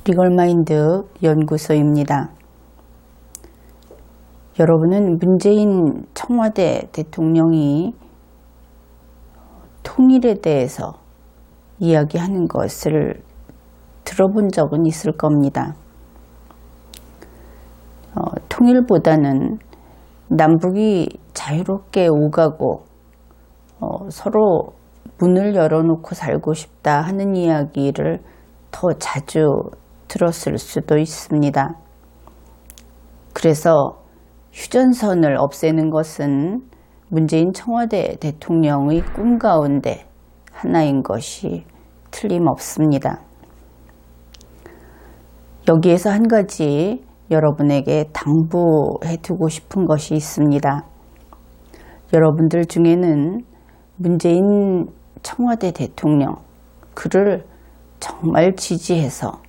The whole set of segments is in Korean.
리걸마인드 연구소입니다. 여러분은 문재인 청와대 대통령이 통일에 대해서 이야기하는 것을 들어본 적은 있을 겁니다. 통일보다는 남북이 자유롭게 오가고 서로 문을 열어놓고 살고 싶다 하는 이야기를 더 자주 들었을 수도 있습니다. 그래서 휴전선을 없애는 것은 문재인 청와대 대통령의 꿈 가운데 하나인 것이 틀림없습니다. 여기에서 한 가지 여러분에게 당부해 두고 싶은 것이 있습니다. 여러분들 중에는 문재인 청와대 대통령, 그를 정말 지지해서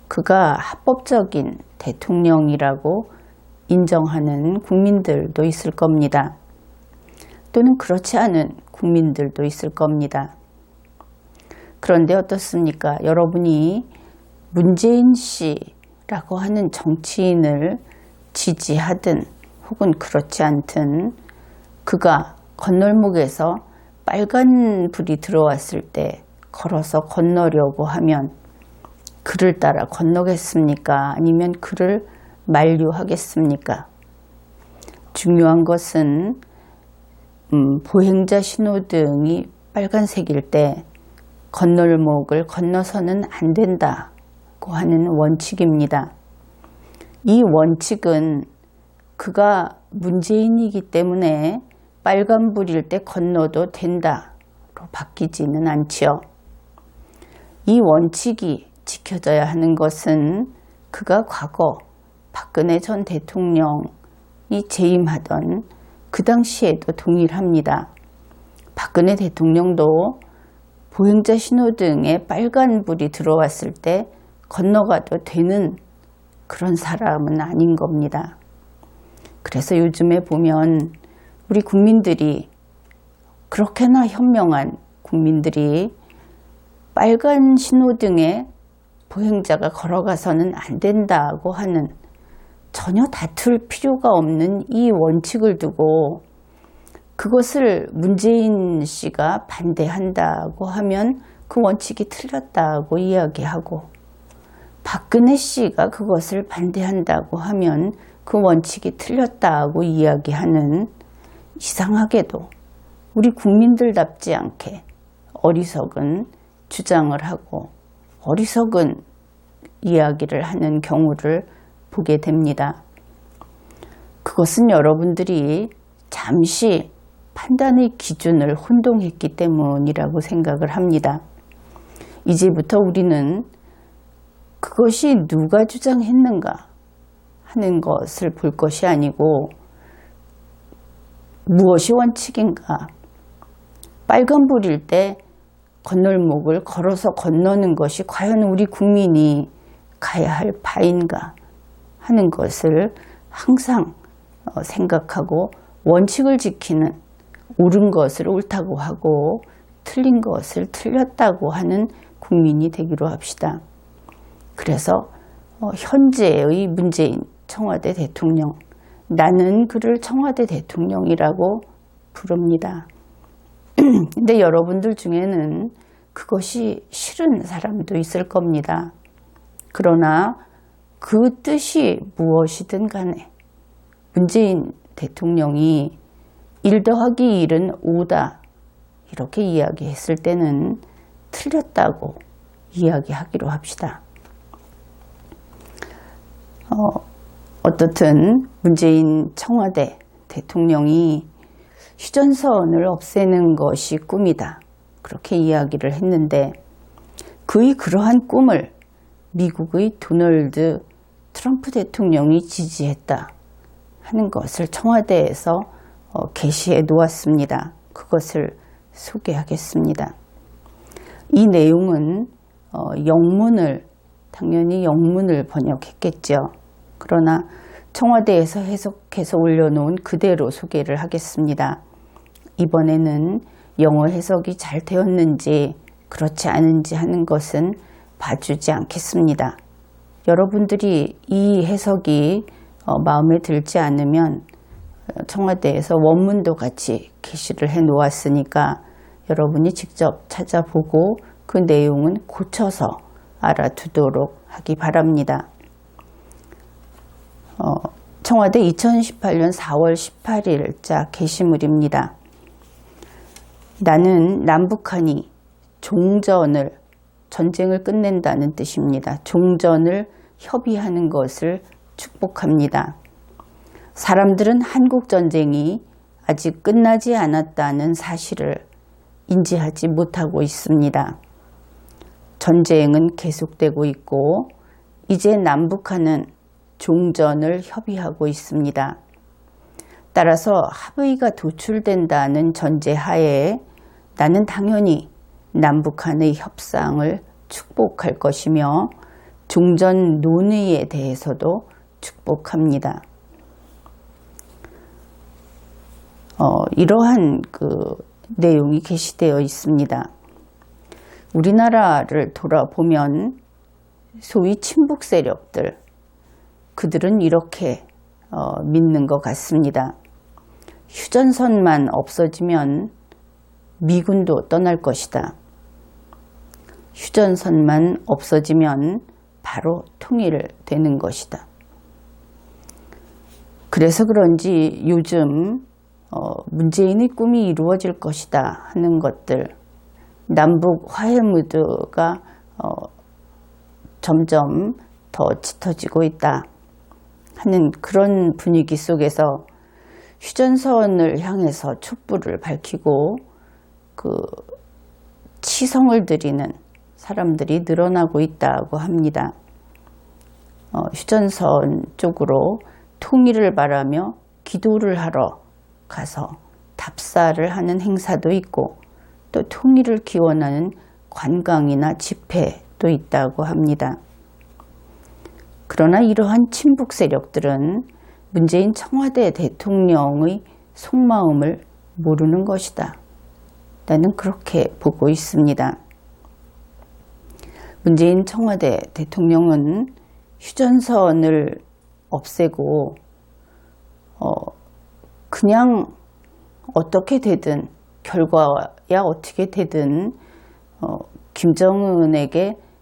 그가 합법적인 대통령이라고 인정하는 국민들도 있을 겁니다. 또는 그렇지 않은 국민들도 있을 겁니다. 그런데 어떻습니까? 여러분이 문재인 씨라고 하는 정치인을 지지하든 혹은 그렇지 않든 그가 건널목에서 빨간 불이 들어왔을 때 걸어서 건너려고 하면 그를 따라 건너겠습니까? 아니면 그를 만류하겠습니까? 중요한 것은 보행자 신호등이 빨간색일 때 건널목을 건너서는 안 된다고 하는 원칙입니다. 이 원칙은 그가 문재인이기 때문에 빨간불일 때 건너도 된다로 바뀌지는 않지요. 이 원칙이 지켜져야 하는 것은 그가 과거 박근혜 전 대통령이 재임하던 그 당시에도 동일합니다. 박근혜 대통령도 보행자 신호등에 빨간불이 들어왔을 때 건너가도 되는 그런 사람은 아닌 겁니다. 그래서 요즘에 보면 우리 국민들이, 그렇게나 현명한 국민들이 빨간 신호등에 보행자가 걸어가서는 안 된다고 하는 전혀 다툴 필요가 없는 이 원칙을 두고 그것을 문재인 씨가 반대한다고 하면 그 원칙이 틀렸다고 이야기하고, 박근혜 씨가 그것을 반대한다고 하면 그 원칙이 틀렸다고 이야기하는, 이상하게도 우리 국민들답지 않게 어리석은 주장을 하고 어리석은 이야기를 하는 경우를 보게 됩니다. 그것은 여러분들이 잠시 판단의 기준을 혼동했기 때문이라고 생각을 합니다. 이제부터 우리는 그것이 누가 주장했는가 하는 것을 볼 것이 아니고 무엇이 원칙인가, 빨간불일 때 건널목을 걸어서 건너는 것이 과연 우리 국민이 가야 할 바인가 하는 것을 항상 생각하고 원칙을 지키는, 옳은 것을 옳다고 하고 틀린 것을 틀렸다고 하는 국민이 되기로 합시다. 그래서 현재의 문재인 청와대 대통령, 나는 그를 청와대 대통령이라고 부릅니다. 근데 여러분들 중에는 그것이 싫은 사람도 있을 겁니다. 그러나 그 뜻이 무엇이든 간에 문재인 대통령이 1 더하기 1은 5다 이렇게 이야기했을 때는 틀렸다고 이야기하기로 합시다. 어떻든 문재인 청와대 대통령이 휴전선을 없애는 것이 꿈이다, 그렇게 이야기를 했는데 그의 그러한 꿈을 미국의 도널드 트럼프 대통령이 지지했다 하는 것을 청와대에서 게시해 놓았습니다. 그것을 소개하겠습니다. 이 내용은 당연히 영문을 번역했겠죠. 그러나 청와대에서 해석해서 올려놓은 그대로 소개를 하겠습니다. 이번에는 영어 해석이 잘 되었는지 그렇지 않은지 하는 것은 봐주지 않겠습니다. 여러분들이 이 해석이 마음에 들지 않으면 청와대에서 원문도 같이 게시를 해 놓았으니까 여러분이 직접 찾아보고 그 내용은 고쳐서 알아두도록 하기 바랍니다. 청와대 2018년 4월 18일자 게시물입니다. 나는 남북한이 전쟁을 끝낸다는 뜻입니다. 종전을 협의하는 것을 축복합니다. 사람들은 한국전쟁이 아직 끝나지 않았다는 사실을 인지하지 못하고 있습니다. 전쟁은 계속되고 있고 이제 남북한은 종전을 협의하고 있습니다. 따라서 합의가 도출된다는 전제하에 나는 당연히 남북한의 협상을 축복할 것이며 종전 논의에 대해서도 축복합니다. 이러한 내용이 게시되어 있습니다. 우리나라를 돌아보면 소위 친북 세력들, 그들은 이렇게 믿는 것 같습니다. 휴전선만 없어지면 미군도 떠날 것이다. 휴전선만 없어지면 바로 통일되는 것이다. 그래서 그런지 요즘 문재인의 꿈이 이루어질 것이다 하는 것들, 남북 화해 무드가 점점 더 짙어지고 있다 하는 그런 분위기 속에서 휴전선을 향해서 촛불을 밝히고 치성을 드리는 사람들이 늘어나고 있다고 합니다. 휴전선 쪽으로 통일을 바라며 기도를 하러 가서 답사를 하는 행사도 있고 또 통일을 기원하는 관광이나 집회도 있다고 합니다. 그러나 이러한 친북 세력들은 문재인 청와대 대통령의 속마음을 모르는 것이다. 나는 그렇게 보고 있습니다. 문재인 청와대 대통령은 휴전선을 없애고 그냥 어떻게 되든 결과야 어떻게 되든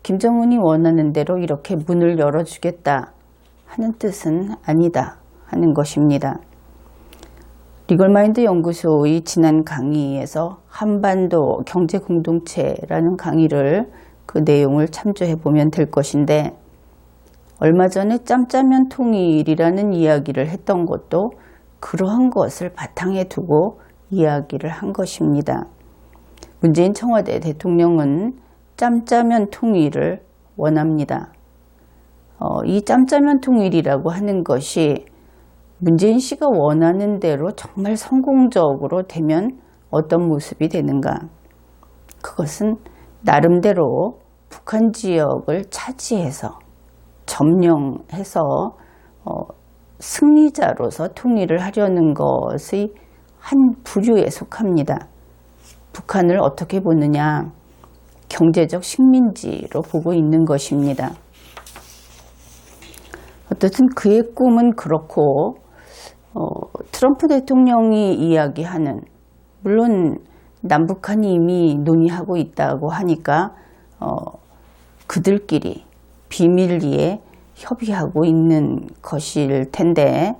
김정은이 원하는 대로 이렇게 문을 열어주겠다 하는 뜻은 아니다 하는 것입니다. 리걸마인드 연구소의 지난 강의에서 한반도 경제공동체라는 강의를 그 내용을 참조해 보면 될 것인데, 얼마 전에 짬짜면 통일이라는 이야기를 했던 것도 그러한 것을 바탕에 두고 이야기를 한 것입니다. 문재인 청와대 대통령은 짬짜면 통일을 원합니다. 이 짬짜면 통일이라고 하는 것이 문재인 씨가 원하는 대로 정말 성공적으로 되면 어떤 모습이 되는가? 그것은 나름대로 북한 지역을 차지해서 점령해서 승리자로서 통일을 하려는 것의 한 부류에 속합니다. 북한을 어떻게 보느냐? 경제적 식민지로 보고 있는 것입니다. 어쨌든 그의 꿈은 그렇고 트럼프 대통령이 이야기하는, 물론 남북한이 이미 논의하고 있다고 하니까 그들끼리 비밀리에 협의하고 있는 것일 텐데,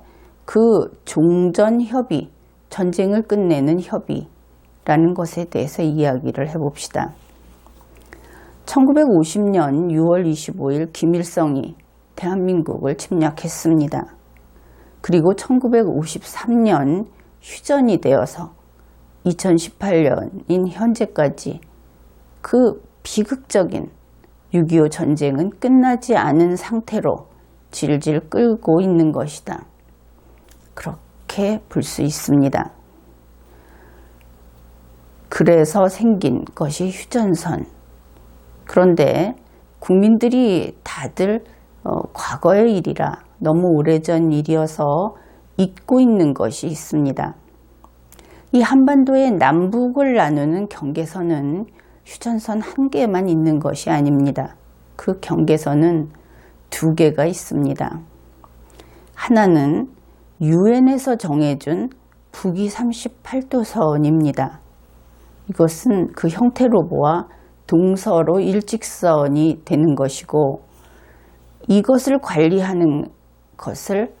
그 종전 협의, 전쟁을 끝내는 협의라는 것에 대해서 이야기를 해봅시다. 1950년 6월 25일 김일성이 대한민국을 침략했습니다. 그리고 1953년 휴전이 되어서 2018년인 현재까지 그 비극적인 6.25 전쟁은 끝나지 않은 상태로 질질 끌고 있는 것이다. 그렇게 볼 수 있습니다. 그래서 생긴 것이 휴전선. 그런데 국민들이 다들 과거의 일이라, 너무 오래전 일이어서 잊고 있는 것이 있습니다. 이 한반도의 남북을 나누는 경계선은 휴전선 한 개만 있는 것이 아닙니다. 그 경계선은 두 개가 있습니다. 하나는 유엔에서 정해준 북위 38도선입니다. 이것은 그 형태로 보아 동서로 일직선이 되는 것이고, 이것을 관리하는 것을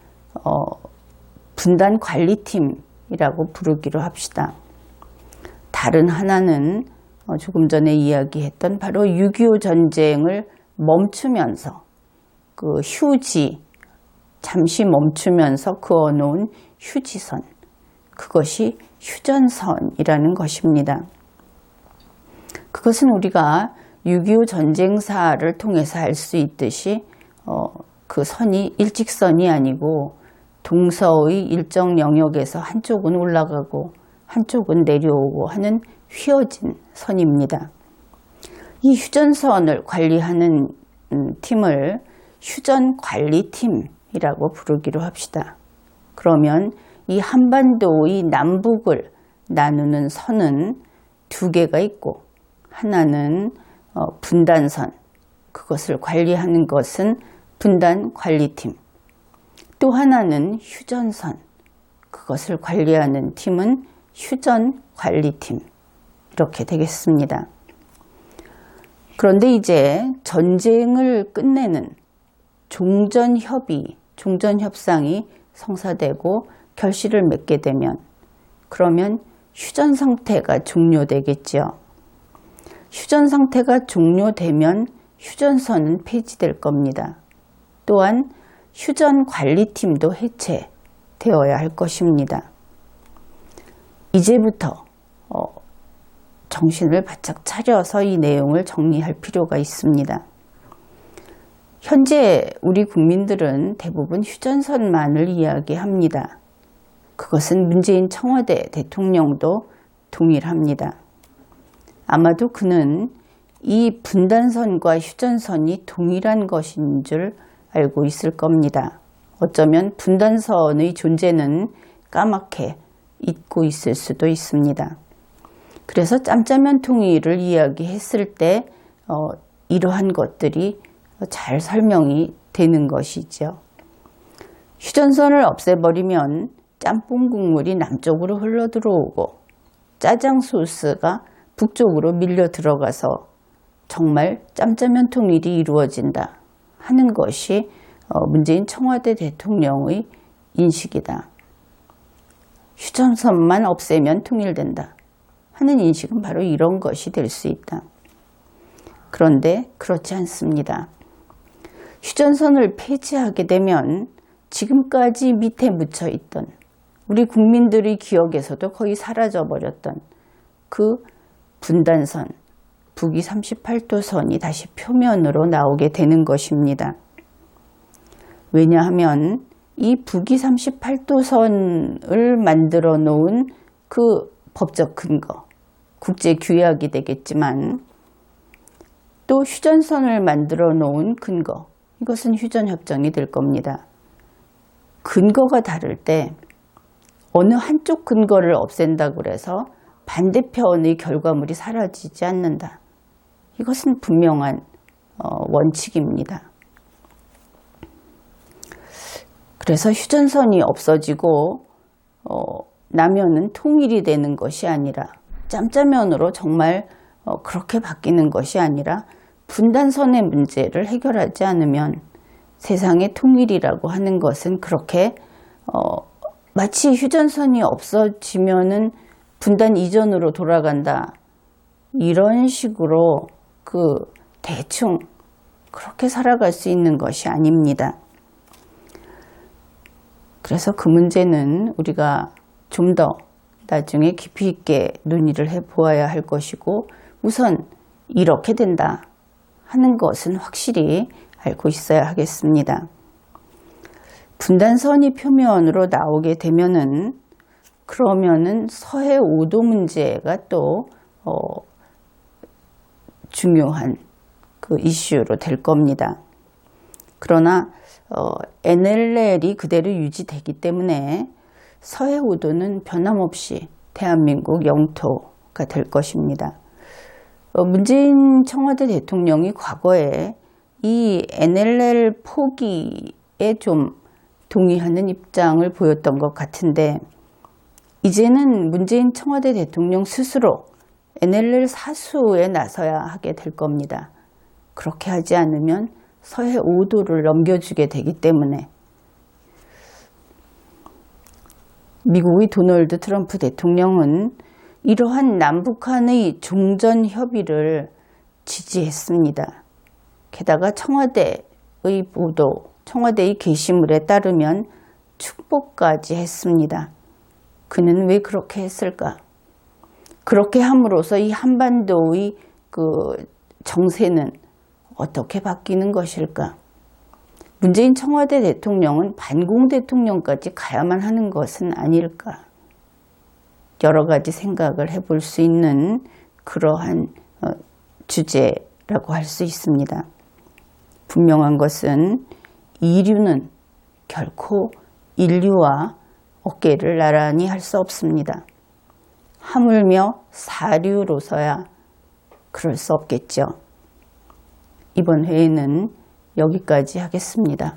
분단관리팀이라고 부르기로 합시다. 다른 하나는 조금 전에 이야기했던 바로 6.25 전쟁을 멈추면서 그 휴지, 잠시 멈추면서 그어놓은 휴지선, 그것이 휴전선이라는 것입니다. 그것은 우리가 6.25 전쟁사를 통해서 알 수 있듯이 그 선이 일직선이 아니고 동서의 일정 영역에서 한쪽은 올라가고 한쪽은 내려오고 하는 휘어진 선입니다. 이 휴전선을 관리하는 팀을 휴전관리팀이라고 부르기로 합시다. 그러면 이 한반도의 남북을 나누는 선은 두 개가 있고, 하나는 분단선, 그것을 관리하는 것은 분단관리팀, 또 하나는 휴전선, 그것을 관리하는 팀은 휴전관리팀, 이렇게 되겠습니다. 그런데 이제 전쟁을 끝내는 종전협의, 종전협상이 성사되고 결실을 맺게 되면, 그러면 휴전 상태가 종료되겠죠. 휴전 상태가 종료되면 휴전선은 폐지될 겁니다. 또한 휴전관리팀도 해체되어야 할 것입니다. 이제부터 정신을 바짝 차려서 이 내용을 정리할 필요가 있습니다. 현재 우리 국민들은 대부분 휴전선만을 이야기합니다. 그것은 문재인 청와대 대통령도 동일합니다. 아마도 그는 이 분단선과 휴전선이 동일한 것인 줄 알고 있을 겁니다. 어쩌면 분단선의 존재는 까맣게 잊고 있을 수도 있습니다. 그래서 짬짜면 통일을 이야기했을 때 이러한 것들이 잘 설명이 되는 것이죠. 휴전선을 없애버리면 짬뽕 국물이 남쪽으로 흘러들어오고 짜장 소스가 북쪽으로 밀려 들어가서 정말 짬짜면 통일이 이루어진다 하는 것이 문재인 청와대 대통령의 인식이다. 휴전선만 없애면 통일된다 하는 인식은 바로 이런 것이 될 수 있다. 그런데 그렇지 않습니다. 휴전선을 폐지하게 되면 지금까지 밑에 묻혀 있던, 우리 국민들의 기억에서도 거의 사라져버렸던 그 분단선, 북위 38도선이 다시 표면으로 나오게 되는 것입니다. 왜냐하면 이 북위 38도선을 만들어 놓은 그 법적 근거, 국제규약이 되겠지만, 또 휴전선을 만들어 놓은 근거, 이것은 휴전협정이 될 겁니다. 근거가 다를 때 어느 한쪽 근거를 없앤다고 해서 반대편의 결과물이 사라지지 않는다. 이것은 분명한 원칙입니다. 그래서 휴전선이 없어지고 나면은 통일이 되는 것이 아니라, 짬짜면으로 정말 그렇게 바뀌는 것이 아니라, 분단선의 문제를 해결하지 않으면 세상의 통일이라고 하는 것은 그렇게 마치 휴전선이 없어지면은 분단 이전으로 돌아간다, 이런 식으로 대충 그렇게 살아갈 수 있는 것이 아닙니다. 그래서 그 문제는 우리가 좀 더 나중에 깊이 있게 논의를 해보아야 할 것이고, 우선 이렇게 된다 하는 것은 확실히 알고 있어야 하겠습니다. 분단선이 표면으로 나오게 되면은, 그러면은 서해 5도 문제가 또 중요한 그 이슈로 될 겁니다. 그러나 NLL이 그대로 유지되기 때문에 서해 5도는 변함없이 대한민국 영토가 될 것입니다. 문재인 청와대 대통령이 과거에 이 NLL 포기에 좀 동의하는 입장을 보였던 것 같은데, 이제는 문재인 청와대 대통령 스스로 NLL 사수에 나서야 하게 될 겁니다. 그렇게 하지 않으면 서해 5도를 넘겨주게 되기 때문에 미국의 도널드 트럼프 대통령은 이러한 남북한의 종전 협의를 지지했습니다. 게다가 청와대의 보도, 청와대의 게시물에 따르면 축복까지 했습니다. 그는 왜 그렇게 했을까? 그렇게 함으로써 이 한반도의 그 정세는 어떻게 바뀌는 것일까? 문재인 청와대 대통령은 반공 대통령까지 가야만 하는 것은 아닐까? 여러 가지 생각을 해볼 수 있는 그러한 주제라고 할 수 있습니다. 분명한 것은 이류는 결코 인류와 어깨를 나란히 할 수 없습니다. 하물며 사류로서야 그럴 수 없겠죠. 이번 회의는 여기까지 하겠습니다.